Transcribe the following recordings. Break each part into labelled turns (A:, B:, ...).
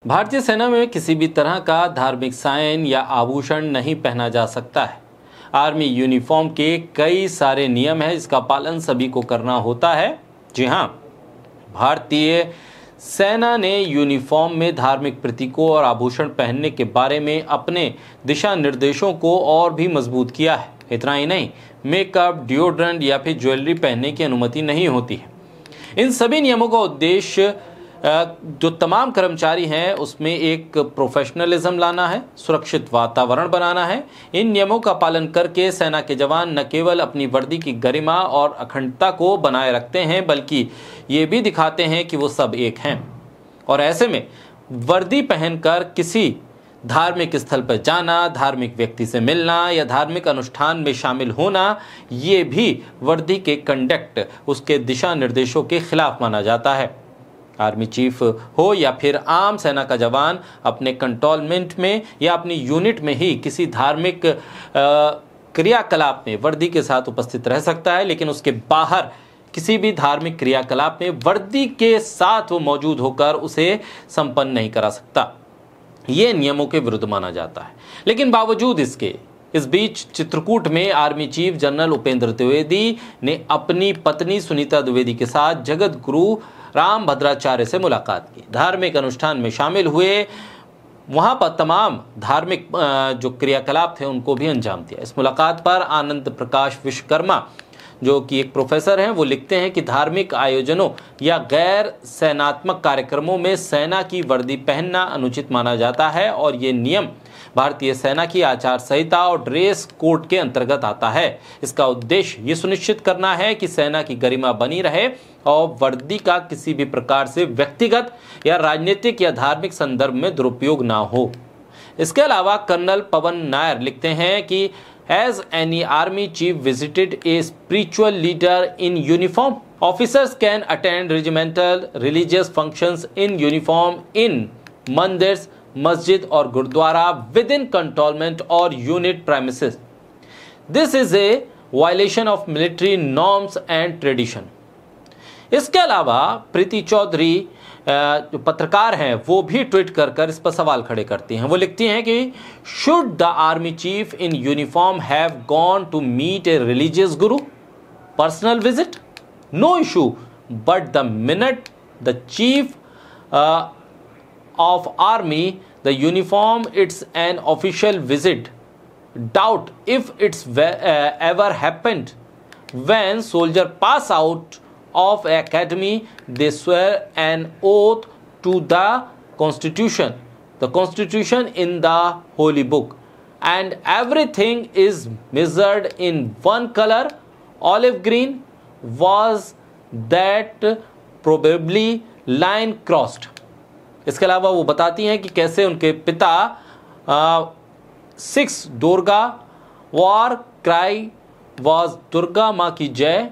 A: भारतीय सेना में किसी भी तरह का धार्मिक साइन या आभूषण नहीं पहना जा सकता है। आर्मी यूनिफॉर्म के कई सारे नियम हैं, इसका पालन सभी को करना होता है। जी हाँ, भारतीय सेना ने यूनिफॉर्म में धार्मिक प्रतीकों और आभूषण पहनने के बारे में अपने दिशा निर्देशों को और भी मजबूत किया है। इतना ही नहीं, मेकअप, डिओड्रेंट या फिर ज्वेलरी पहनने की अनुमति नहीं होती है। इन सभी नियमों का उद्देश्य जो तमाम कर्मचारी हैं उसमें एक प्रोफेशनलिज्म लाना है, सुरक्षित वातावरण बनाना है। इन नियमों का पालन करके सेना के जवान न केवल अपनी वर्दी की गरिमा और अखंडता को बनाए रखते हैं, बल्कि ये भी दिखाते हैं कि वो सब एक हैं। और ऐसे में वर्दी पहनकर किसी धार्मिक स्थल पर जाना, धार्मिक व्यक्ति से मिलना या धार्मिक अनुष्ठान में शामिल होना, ये भी वर्दी के कंडक्ट, उसके दिशा निर्देशों के खिलाफ माना जाता है। आर्मी चीफ हो या फिर आम सेना का जवान अपने कंटोनमेंट में या अपनी यूनिट में ही किसी धार्मिक क्रियाकलाप में वर्दी के साथ उपस्थित रह सकता है, लेकिन उसके बाहर किसी भी धार्मिक क्रियाकलाप में वर्दी के साथ वो मौजूद होकर उसे संपन्न नहीं करा सकता। ये नियमों के विरुद्ध माना जाता है। लेकिन बावजूद इसके इस बीच चित्रकूट में army chief general Upendra Dwivedi ने अपनी पत्नी सुनीता द्विवेदी के साथ जगत गुरु रामभद्राचार्य से मुलाकात की, धार्मिक अनुष्ठान में शामिल हुए, वहां पर तमाम धार्मिक जो क्रियाकलाप थे उनको भी अंजाम दिया। इस मुलाकात पर आनंद प्रकाश विश्वकर्मा, जो कि एक प्रोफेसर हैं, वो लिखते हैं कि धार्मिक आयोजनों या गैर सेनात्मक कार्यक्रमों में सेना की वर्दी पहनना अनुचित माना जाता है और ये नियम भारतीय सेना की आचार संहिता और ड्रेस कोड के अंतर्गत आता है। इसका उद्देश्य ये सुनिश्चित करना है कि सेना की गरिमा बनी रहे और वर्दी का किसी भी प्रकार से व्यक्तिगत या राजनीतिक या धार्मिक संदर्भ में दुरुपयोग ना हो। इसके अलावा कर्नल पवन नायर लिखते हैं कि Has any army chief visited a spiritual leader in uniform? Officers can attend regimental religious functions in uniform in mandirs, masjid or gurdwara within cantonment or unit premises. This is a violation of military norms and tradition. इसके अलावा प्रीति चौधरी जो पत्रकार हैं वो भी tweet कर इस पर सवाल खड़े करती हैं। वो लिखती हैं कि should the army chief in uniform have gone to meet a religious guru personal visit? No issue, but the minute the chief of army the uniform it's an official visit, doubt if it's ever happened when soldier pass out of academy they swear an oath to the constitution in the holy book, and everything is measured in one color, olive green. Was that probably line crossed? इसके अलावा वो बताती हैं कि कैसे उनके पिता 6 Durga war cry was Durga माँ की जय.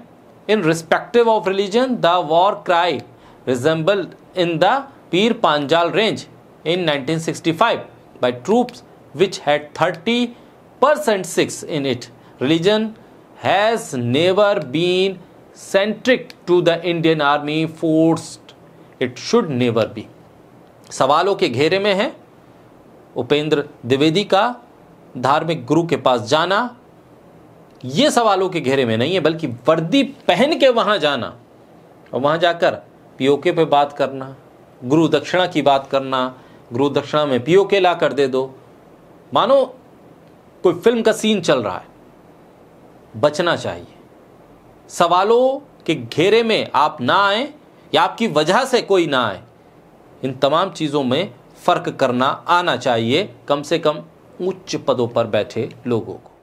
A: Irrespective of religion, the war cry resembled in the Pir Panjal range in 1965 by troops which had 30% Sikhs in it. Religion has never been centric to the Indian Army force. It should never be. सवालों के घेरे में है उपेंद्र द्विवेदी का धार्मिक गुरु के पास जाना। ये सवालों के घेरे में नहीं है, बल्कि वर्दी पहन के वहां जाना और वहां जाकर पीओके पे बात करना, गुरु दक्षिणा की बात करना, गुरु दक्षिणा में पीओके ला कर दे दो, मानो कोई फिल्म का सीन चल रहा है। बचना चाहिए। सवालों के घेरे में आप ना आए या आपकी वजह से कोई ना आए, इन तमाम चीजों में फर्क करना आना चाहिए, कम से कम उच्च पदों पर बैठे लोगों को।